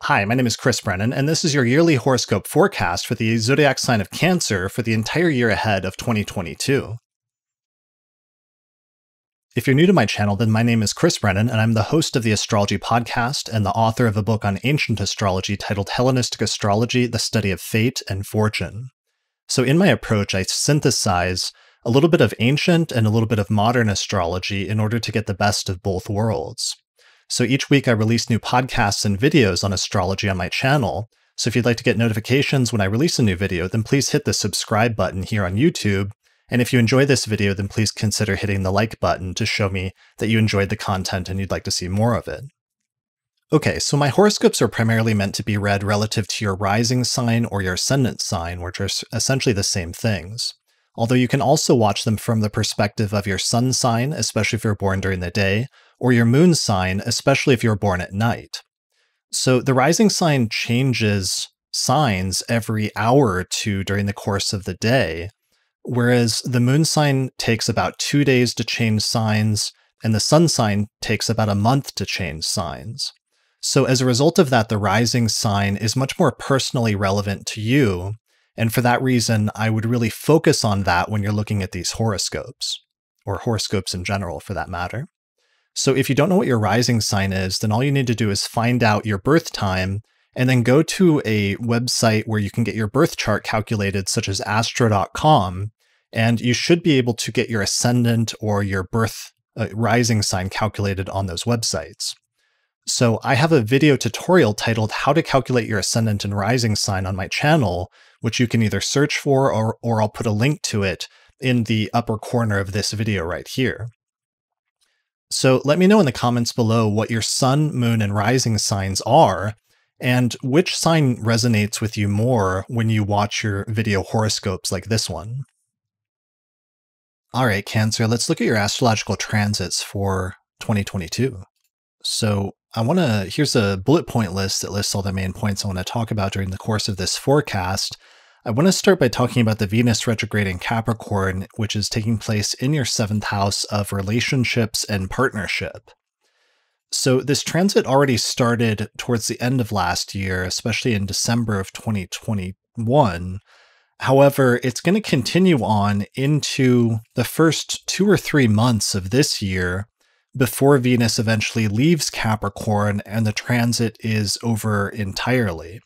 Hi, my name is Brennan, and this is your yearly horoscope forecast for the zodiac sign of Cancer for the entire year ahead of 2022. If you're new to my channel, then my name is Brennan, and I'm the host of the Astrology podcast and the author of a book on ancient astrology titled Hellenistic Astrology, The Study of Fate and Fortune. So in my approach, I synthesize a little bit of ancient and a little bit of modern astrology in order to get the best of both worlds. So each week I release new podcasts and videos on astrology on my channel. So if you'd like to get notifications when I release a new video, then please hit the subscribe button here on YouTube. And if you enjoy this video, then please consider hitting the like button to show me that you enjoyed the content and you'd like to see more of it. Okay, so my horoscopes are primarily meant to be read relative to your rising sign or your ascendant sign, which are essentially the same things. Although you can also watch them from the perspective of your sun sign, especially if you're born during the day, or your moon sign, especially if you're born at night. So the rising sign changes signs every hour or two during the course of the day, whereas the moon sign takes about 2 days to change signs, and the sun sign takes about a month to change signs. So as a result of that, the rising sign is much more personally relevant to you, and for that reason, I would really focus on that when you're looking at these horoscopes, or horoscopes in general for that matter. So if you don't know what your rising sign is, then all you need to do is find out your birth time and then go to a website where you can get your birth chart calculated, such as astro.com, and you should be able to get your ascendant or your birth rising sign calculated on those websites. So I have a video tutorial titled How to Calculate Your Ascendant and Rising Sign on my channel, which you can either search for or I'll put a link to it in the upper corner of this video right here. So let me know in the comments below what your sun, moon, and rising signs are, and which sign resonates with you more when you watch your video horoscopes like this one. All right, Cancer, let's look at your astrological transits for 2022. So here's a bullet point list that lists all the main points I want to talk about during the course of this forecast. I want to start by talking about the Venus retrograde in Capricorn, which is taking place in your 7th house of relationships and partnership. So this transit already started towards the end of last year, especially in December of 2021. However, it's going to continue on into the first 2 or 3 months of this year before Venus eventually leaves Capricorn and the transit is over entirely.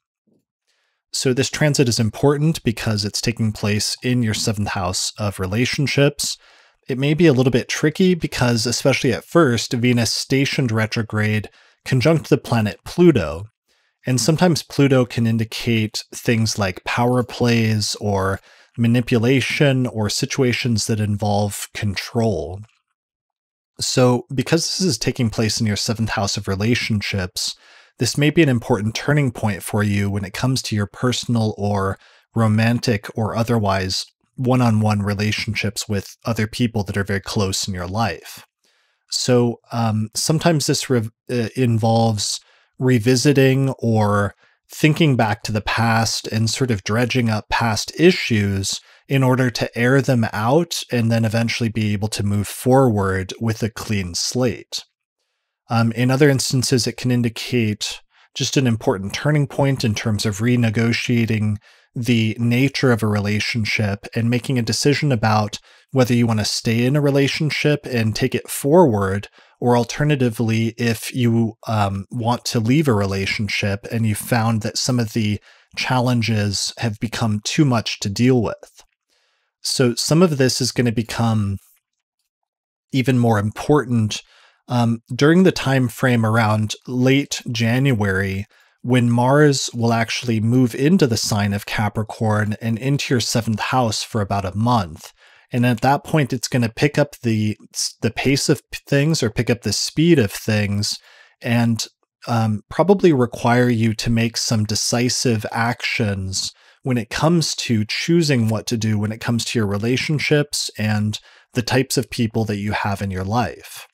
So this transit is important because it's taking place in your 7th house of relationships. It may be a little bit tricky because, especially at first, Venus stationed retrograde conjunct the planet Pluto. And sometimes Pluto can indicate things like power plays or manipulation or situations that involve control. So because this is taking place in your 7th house of relationships, this may be an important turning point for you when it comes to your personal or romantic or otherwise one-on-one relationships with other people that are very close in your life. So sometimes this involves revisiting or thinking back to the past and sort of dredging up past issues in order to air them out and then eventually be able to move forward with a clean slate. In other instances, it can indicate just an important turning point in terms of renegotiating the nature of a relationship and making a decision about whether you want to stay in a relationship and take it forward, or alternatively, if you want to leave a relationship and you found that some of the challenges have become too much to deal with. So some of this is going to become even more important during the time frame around late January, when Mars will actually move into the sign of Capricorn and into your 7th house for about a month. And at that point, it's going to pick up the pace of things or pick up the speed of things and probably require you to make some decisive actions when it comes to choosing what to do when it comes to your relationships and the types of people that you have in your life.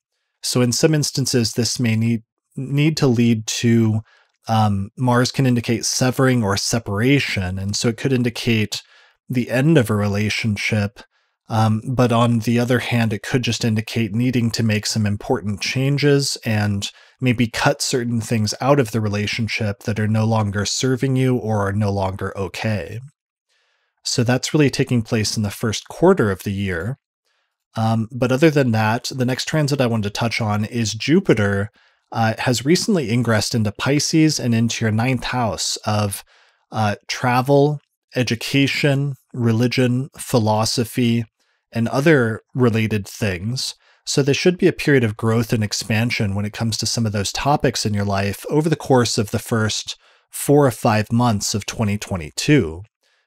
So in some instances, this may need to lead to Mars can indicate severing or separation. And so it could indicate the end of a relationship But on the other hand, it could just indicate needing to make some important changes and maybe cut certain things out of the relationship that are no longer serving you or are no longer okay. So that's really taking place in the first quarter of the year. But other than that, the next transit I wanted to touch on is Jupiter has recently ingressed into Pisces and into your ninth house of travel, education, religion, philosophy, and other related things. So this should be a period of growth and expansion when it comes to some of those topics in your life over the course of the first 4 or 5 months of 2022,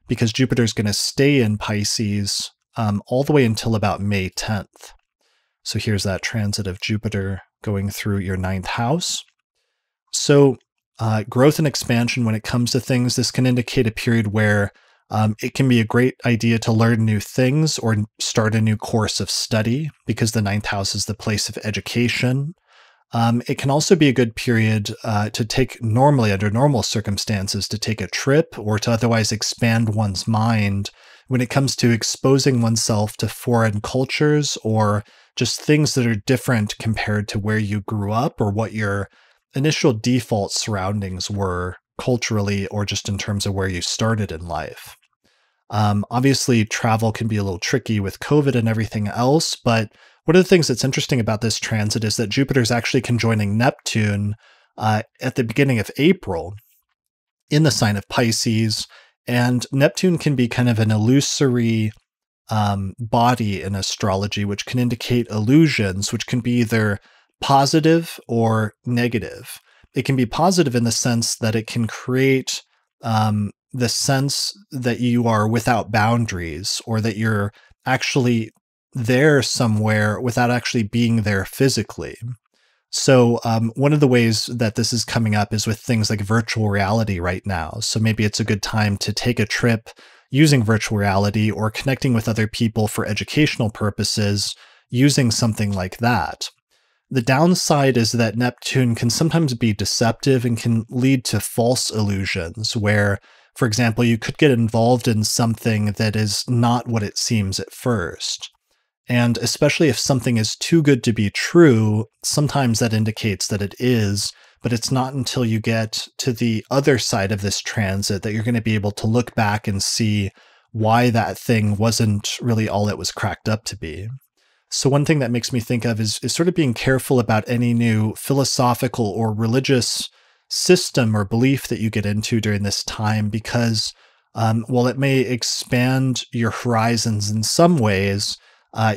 because Jupiter is going to stay in Pisces all the way until about May 10th. So here's that transit of Jupiter going through your ninth house. So growth and expansion when it comes to things, this can indicate a period where it can be a great idea to learn new things or start a new course of study, because the ninth house is the place of education. It can also be a good period to take, normally under normal circumstances, to take a trip or to otherwise expand one's mind when it comes to exposing oneself to foreign cultures or just things that are different compared to where you grew up or what your initial default surroundings were culturally or just in terms of where you started in life. Obviously, travel can be a little tricky with COVID and everything else, but one of the things that's interesting about this transit is that Jupiter is actually conjoining Neptune at the beginning of April in the sign of Pisces, and Neptune can be kind of an illusory body in astrology, which can indicate illusions, which can be either positive or negative. It can be positive in the sense that it can create the sense that you are without boundaries or that you're actually there somewhere without actually being there physically. So one of the ways that this is coming up is with things like virtual reality right now. So maybe it's a good time to take a trip using virtual reality or connecting with other people for educational purposes using something like that. The downside is that Neptune can sometimes be deceptive and can lead to false illusions where, for example, you could get involved in something that is not what it seems at first. And especially if something is too good to be true, sometimes that indicates that it is, but it's not until you get to the other side of this transit that you're going to be able to look back and see why that thing wasn't really all it was cracked up to be. So one thing that makes me think of is sort of being careful about any new philosophical or religious system or belief that you get into during this time, because while it may expand your horizons in some ways,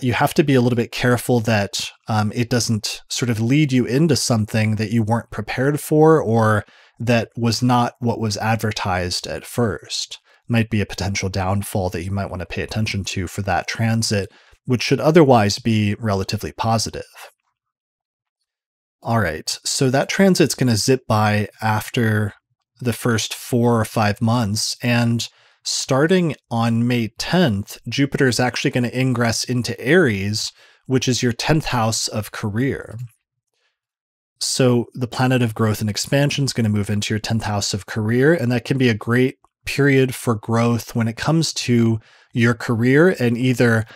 you have to be a little bit careful that it doesn't sort of lead you into something that you weren't prepared for or that was not what was advertised at first. Might be a potential downfall that you might want to pay attention to for that transit, which should otherwise be relatively positive. All right, so that transit's going to zip by after the first 4 or 5 months, and starting on May 10th, Jupiter is actually going to ingress into Aries, which is your 10th house of career. So the planet of growth and expansion is going to move into your 10th house of career, and that can be a great period for growth when it comes to your career and either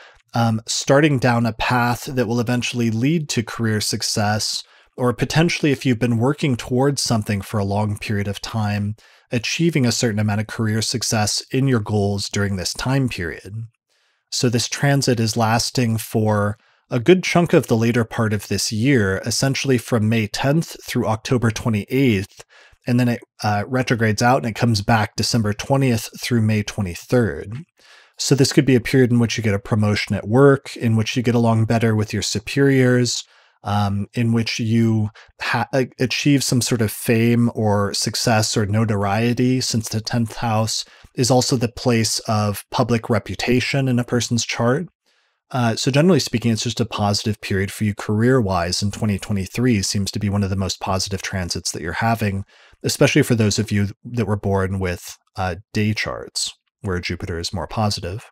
starting down a path that will eventually lead to career success, or potentially if you've been working towards something for a long period of time, achieving a certain amount of career success in your goals during this time period. So this transit is lasting for a good chunk of the later part of this year, essentially from May 10th through October 28th, and then it retrogrades out and it comes back December 20th through May 23rd. So this could be a period in which you get a promotion at work, in which you get along better with your superiors, in which you achieve some sort of fame or success or notoriety, since the 10th house is also the place of public reputation in a person's chart. So generally speaking, it's just a positive period for you career-wise, and 2023 seems to be one of the most positive transits that you're having, especially for those of you that were born with day charts, where Jupiter is more positive.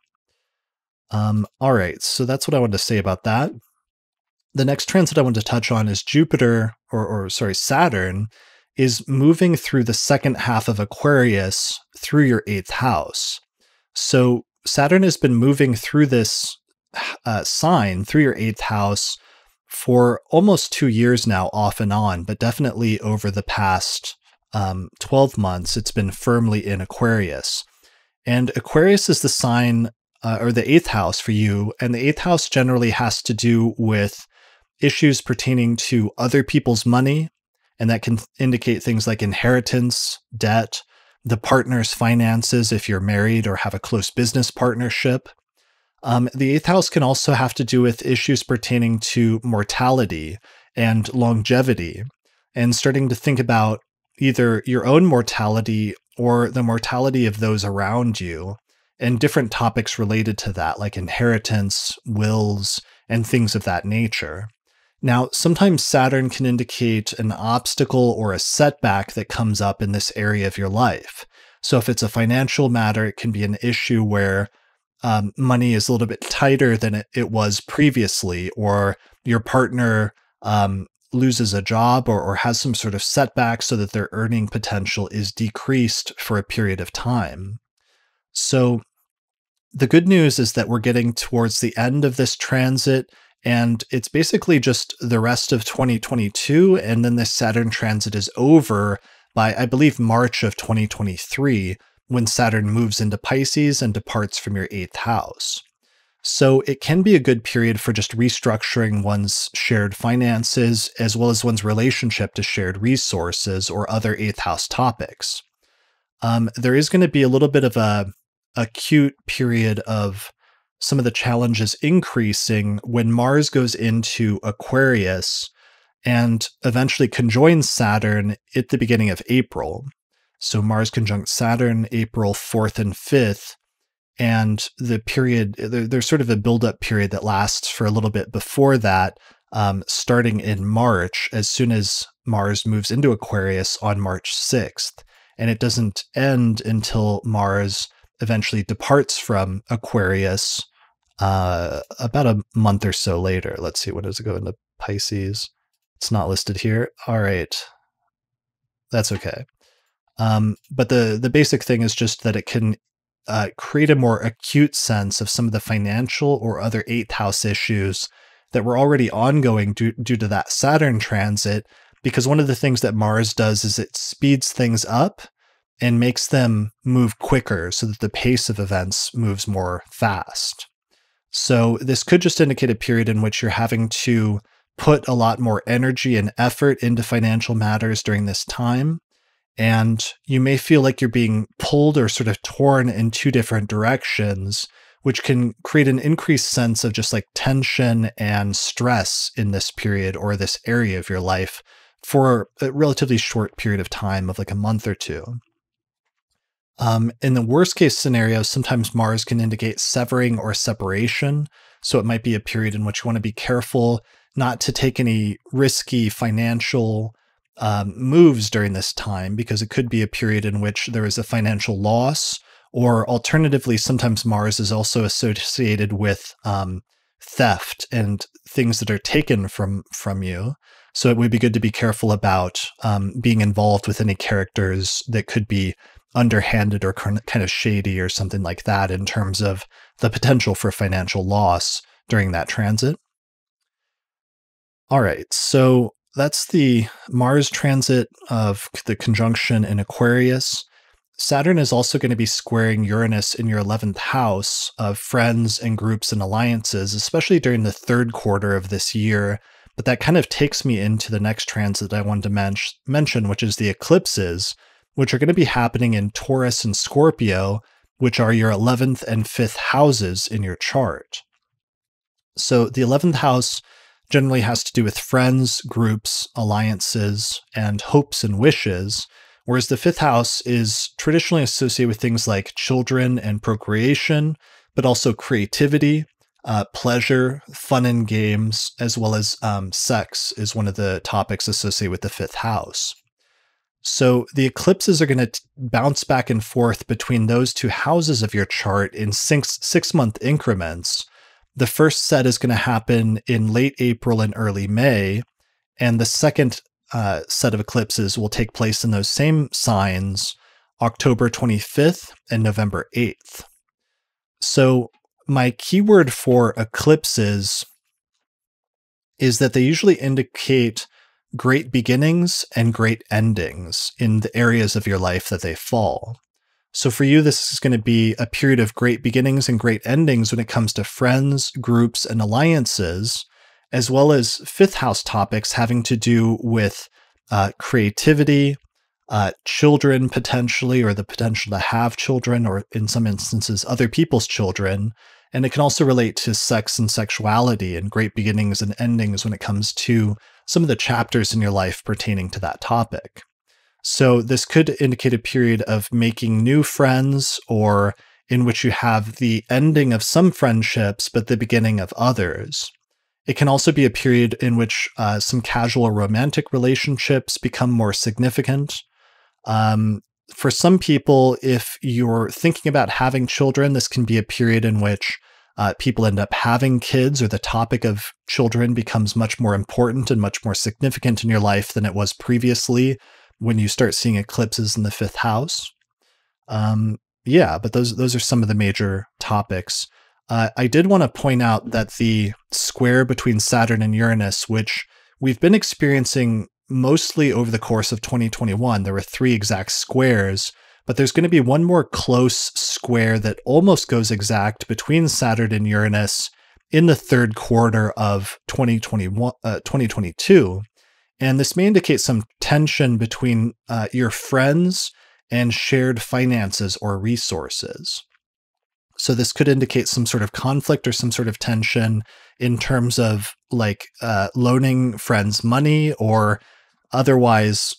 All right, so that's what I wanted to say about that. The next transit I want to touch on is Jupiter, Saturn, is moving through the second half of Aquarius through your 8th house. So Saturn has been moving through this sign through your eighth house for almost 2 years now, off and on, but definitely over the past 12 months, it's been firmly in Aquarius. And Aquarius is the sign or the eighth house for you. And the eighth house generally has to do with issues pertaining to other people's money. And that can indicate things like inheritance, debt, the partner's finances if you're married or have a close business partnership. The eighth house can also have to do with issues pertaining to mortality and longevity, and starting to think about either your own mortality or the mortality of those around you, and different topics related to that, like inheritance, wills, and things of that nature. Now, sometimes Saturn can indicate an obstacle or a setback that comes up in this area of your life. So if it's a financial matter, it can be an issue where money is a little bit tighter than it was previously, or your partner loses a job or has some sort of setback so that their earning potential is decreased for a period of time. So the good news is that we're getting towards the end of this transit, and it's basically just the rest of 2022, and then this Saturn transit is over by, I believe, March of 2023, when Saturn moves into Pisces and departs from your eighth house. So it can be a good period for just restructuring one's shared finances, as well as one's relationship to shared resources or other eighth house topics. There is going to be a little bit of a acute period of some of the challenges increasing when Mars goes into Aquarius and eventually conjoins Saturn at the beginning of April. So Mars conjunct Saturn April 4th and 5th, and the period, there's sort of a buildup period that lasts for a little bit before that, starting in March, as soon as Mars moves into Aquarius on March 6th. And it doesn't end until Mars eventually departs from Aquarius about a month or so later. Let's see, when does it go into Pisces? It's not listed here. All right. That's okay. But the basic thing is just that it can create a more acute sense of some of the financial or other eighth house issues that were already ongoing due to that Saturn transit, because one of the things that Mars does is it speeds things up and makes them move quicker so that the pace of events moves more fast. So this could just indicate a period in which you're having to put a lot more energy and effort into financial matters during this time. And you may feel like you're being pulled or sort of torn in two different directions, which can create an increased sense of just like tension and stress in this period or this area of your life for a relatively short period of time of like a month or two. In the worst case scenario, sometimes Mars can indicate severing or separation. So it might be a period in which you want to be careful not to take any risky financial moves during this time, because it could be a period in which there is a financial loss, or alternatively, sometimes Mars is also associated with theft and things that are taken from you. So it would be good to be careful about being involved with any characters that could be underhanded or kind of shady or something like that in terms of the potential for financial loss during that transit. All right, so that's the Mars transit of the conjunction in Aquarius. Saturn is also going to be squaring Uranus in your 11th house of friends and groups and alliances, especially during the third quarter of this year. But that kind of takes me into the next transit that I wanted to mention, which is the eclipses, which are going to be happening in Taurus and Scorpio, which are your 11th and 5th houses in your chart. So the 11th house generally has to do with friends, groups, alliances, and hopes and wishes, whereas the 5th house is traditionally associated with things like children and procreation, but also creativity, pleasure, fun and games, as well as sex is one of the topics associated with the 5th house. So the eclipses are going to bounce back and forth between those two houses of your chart in 6-month increments. The first set is going to happen in late April and early May, and the second set of eclipses will take place in those same signs October 25th and November 8th. So my keyword for eclipses is that they usually indicate great beginnings and great endings in the areas of your life that they fall. So for you, this is going to be a period of great beginnings and great endings when it comes to friends, groups, and alliances, as well as fifth house topics having to do with creativity, children potentially, or the potential to have children, or in some instances, other people's children. And it can also relate to sex and sexuality and great beginnings and endings when it comes to some of the chapters in your life pertaining to that topic. So this could indicate a period of making new friends, or in which you have the ending of some friendships, but the beginning of others. It can also be a period in which some casual romantic relationships become more significant. For some people, if you're thinking about having children, this can be a period in which people end up having kids, or the topic of children becomes much more important and much more significant in your life than it was previously when you start seeing eclipses in the fifth house. But those are some of the major topics. I did want to point out that the square between Saturn and Uranus, which we've been experiencing mostly over the course of 2021, there were 3 exact squares, but there's going to be one more close square that almost goes exact between Saturn and Uranus in the third quarter of 2022. And this may indicate some tension between your friends and shared finances or resources. So this could indicate some sort of conflict or some sort of tension in terms of loaning friends money, or otherwise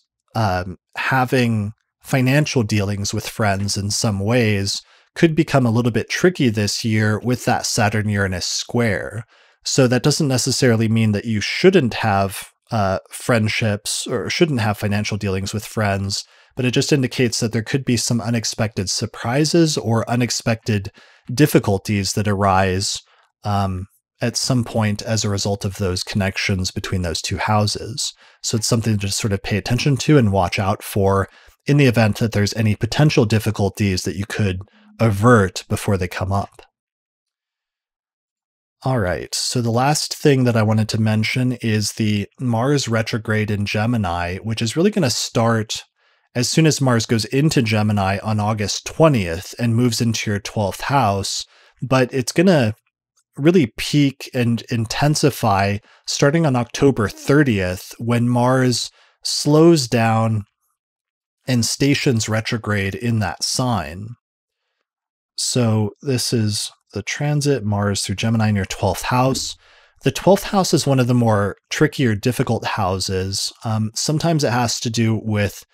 having financial dealings with friends in some ways could become a little bit tricky this year with that Saturn-Uranus square. So that doesn't necessarily mean that you shouldn't have friendships or shouldn't have financial dealings with friends, but it just indicates that there could be some unexpected surprises or unexpected difficulties that arise at some point as a result of those connections between those 2 houses. So it's something to just sort of pay attention to and watch out for in the event that there's any potential difficulties that you could avert before they come up. All right, so the last thing that I wanted to mention is the Mars retrograde in Gemini, which is really going to start as soon as Mars goes into Gemini on August 20th and moves into your 12th house, but it's going to really peak and intensify starting on October 30th when Mars slows down and stations retrograde in that sign. So this is the transit Mars through Gemini in your 12th house. The 12th house is one of the more trickier, difficult houses. Sometimes it has to do with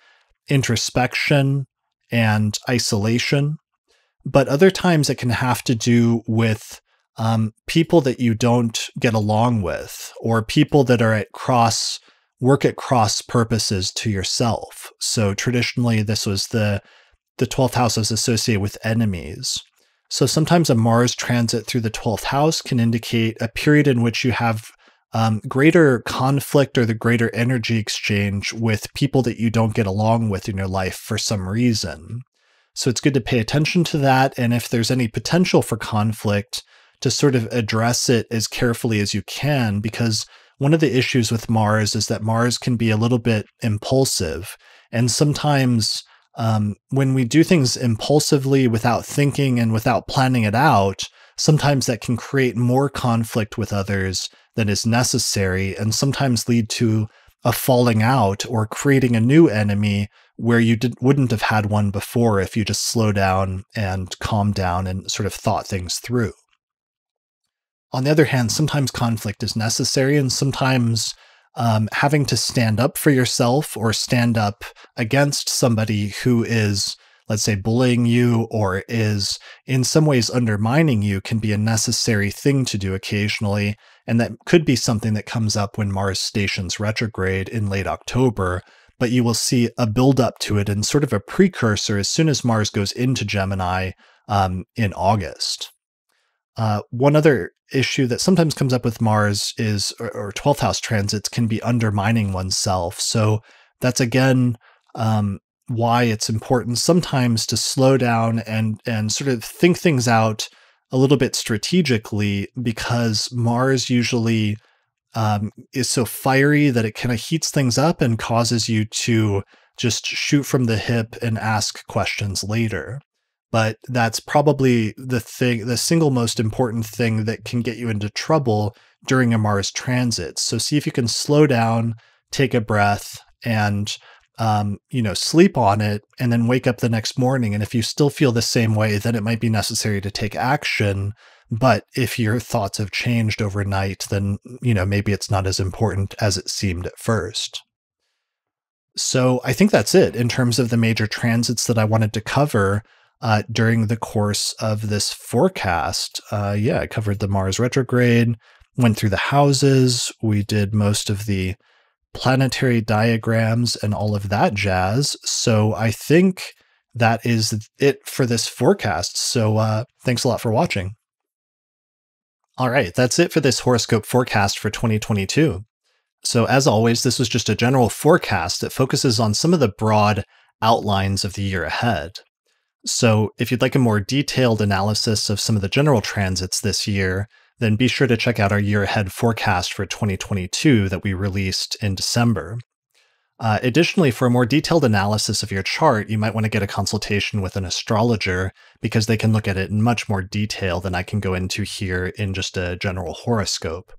introspection and isolation, but other times it can have to do with people that you don't get along with, or people that are work at cross purposes to yourself. So traditionally, this was the 12th house is associated with enemies. So sometimes a Mars transit through the 12th house can indicate a period in which you have greater conflict or the greater energy exchange with people that you don't get along with in your life for some reason. So it's good to pay attention to that. And if there's any potential for conflict, to sort of address it as carefully as you can, because one of the issues with Mars is that Mars can be a little bit impulsive. And sometimes when we do things impulsively without thinking and without planning it out, sometimes that can create more conflict with others than is necessary, and sometimes lead to a falling out or creating a new enemy where you wouldn't have had one before if you just slow down and calm down and sort of thought things through. On the other hand, sometimes conflict is necessary, and sometimes having to stand up for yourself or stand up against somebody who is, let's say, bullying you or is in some ways undermining you can be a necessary thing to do occasionally. And that could be something that comes up when Mars stations retrograde in late October, but you will see a build-up to it and sort of a precursor as soon as Mars goes into Gemini in August. One other issue that sometimes comes up with Mars is, or 12th house transits can be undermining oneself. So that's again why it's important sometimes to slow down and sort of think things out a little bit strategically because Mars usually is so fiery that it kind of heats things up and causes you to just shoot from the hip and ask questions later. But that's probably the single most important thing that can get you into trouble during a Mars transit. So see if you can slow down, take a breath, and sleep on it, and then wake up the next morning. And if you still feel the same way, then it might be necessary to take action. But if your thoughts have changed overnight, then, maybe it's not as important as it seemed at first. So I think that's it in terms of the major transits that I wanted to cover during the course of this forecast. I covered the Mars retrograde, went through the houses. We did most of the planetary diagrams and all of that jazz. So I think that is it for this forecast. So thanks a lot for watching. All right, that's it for this horoscope forecast for 2022. So as always, this was just a general forecast that focuses on some of the broad outlines of the year ahead. So if you'd like a more detailed analysis of some of the general transits this year, then be sure to check out our year ahead forecast for 2022 that we released in December. Additionally, for a more detailed analysis of your chart, you might want to get a consultation with an astrologer because they can look at it in much more detail than I can go into here in just a general horoscope.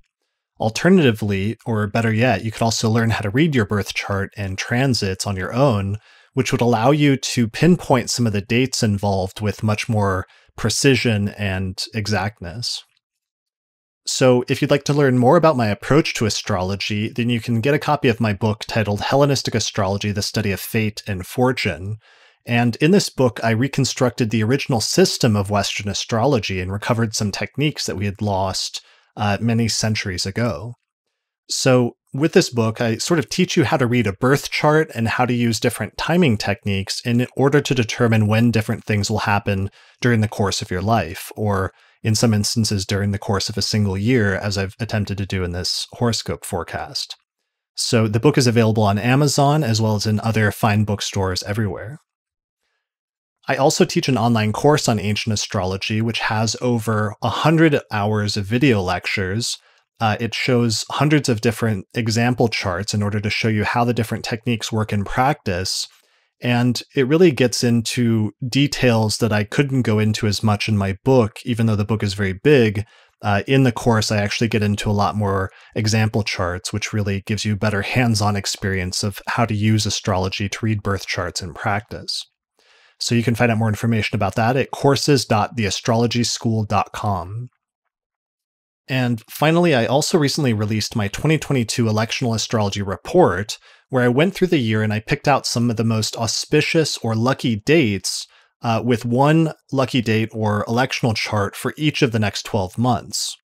Alternatively, or better yet, you could also learn how to read your birth chart and transits on your own, which would allow you to pinpoint some of the dates involved with much more precision and exactness. So if you'd like to learn more about my approach to astrology, then you can get a copy of my book titled Hellenistic Astrology, The Study of Fate and Fortune. And in this book, I reconstructed the original system of Western astrology and recovered some techniques that we had lost many centuries ago. So with this book, I sort of teach you how to read a birth chart and how to use different timing techniques in order to determine when different things will happen during the course of your life, or in some instances during the course of a single year, as I've attempted to do in this horoscope forecast. So the book is available on Amazon as well as in other fine bookstores everywhere. I also teach an online course on ancient astrology, which has over 100 hours of video lectures. It shows hundreds of different example charts in order to show you how the different techniques work in practice. And it really gets into details that I couldn't go into as much in my book, even though the book is very big. In the course, I actually get into a lot more example charts, which really gives you better hands-on experience of how to use astrology to read birth charts in practice. So you can find out more information about that at courses.theastrologyschool.com. And finally, I also recently released my 2022 electional astrology report, where I went through the year and I picked out some of the most auspicious or lucky dates with one lucky date or electional chart for each of the next 12 months.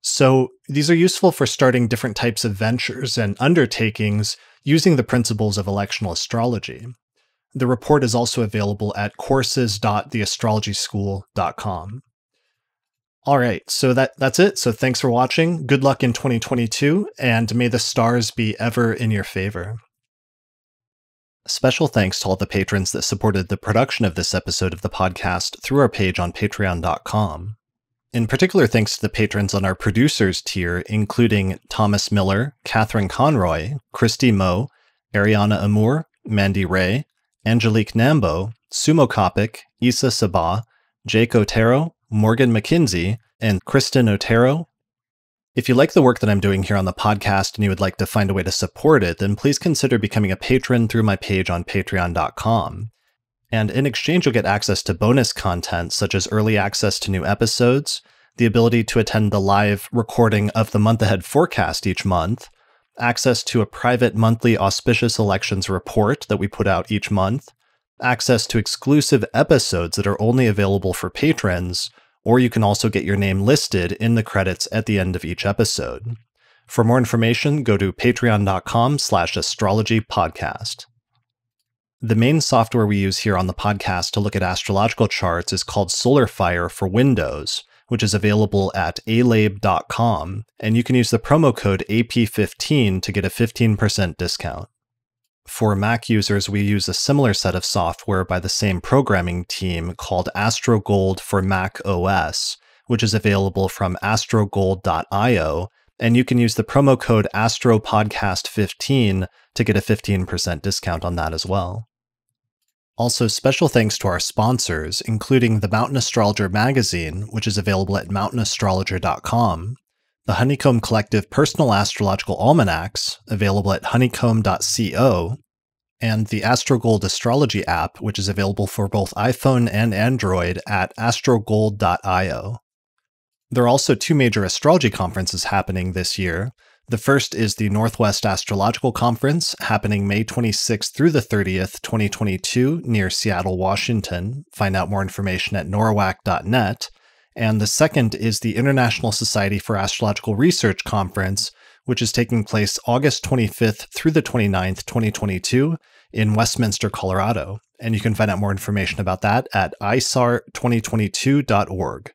So these are useful for starting different types of ventures and undertakings using the principles of electional astrology. The report is also available at courses.theastrologyschool.com. All right, so that's it. So thanks for watching. Good luck in 2022, and may the stars be ever in your favor. Special thanks to all the patrons that supported the production of this episode of the podcast through our page on patreon.com. In particular, thanks to the patrons on our producers tier, including Thomas Miller, Catherine Conroy, Christy Moe, Ariana Amour, Mandy Ray, Angelique Nambo, Sumo Kopic, Issa Sabah, Jake Otero, Morgan McKinsey, and Kristen Otero. If you like the work that I'm doing here on the podcast and you would like to find a way to support it, then please consider becoming a patron through my page on patreon.com. And in exchange, you'll get access to bonus content such as early access to new episodes, the ability to attend the live recording of the month ahead forecast each month, access to a private monthly auspicious elections report that we put out each month, access to exclusive episodes that are only available for patrons, or you can also get your name listed in the credits at the end of each episode. For more information, go to patreon.com/astrologypodcast. The main software we use here on the podcast to look at astrological charts is called SolarFire for Windows, which is available at alabe.com, and you can use the promo code AP15 to get a 15% discount. For Mac users, we use a similar set of software by the same programming team called AstroGold for Mac OS, which is available from astrogold.io, and you can use the promo code ASTROPODCAST15 to get a 15% discount on that as well. Also, special thanks to our sponsors, including the Mountain Astrologer magazine, which is available at mountainastrologer.com, the Honeycomb Collective Personal Astrological Almanacs, available at honeycomb.co, and the AstroGold Astrology app, which is available for both iPhone and Android at astrogold.io. There are also two major astrology conferences happening this year. The first is the Northwest Astrological Conference, happening May 26th through the 30th, 2022, near Seattle, Washington. Find out more information at norwac.net. And the second is the International Society for Astrological Research Conference, which is taking place August 25th through the 29th, 2022, in Westminster, Colorado. And you can find out more information about that at isar2022.org.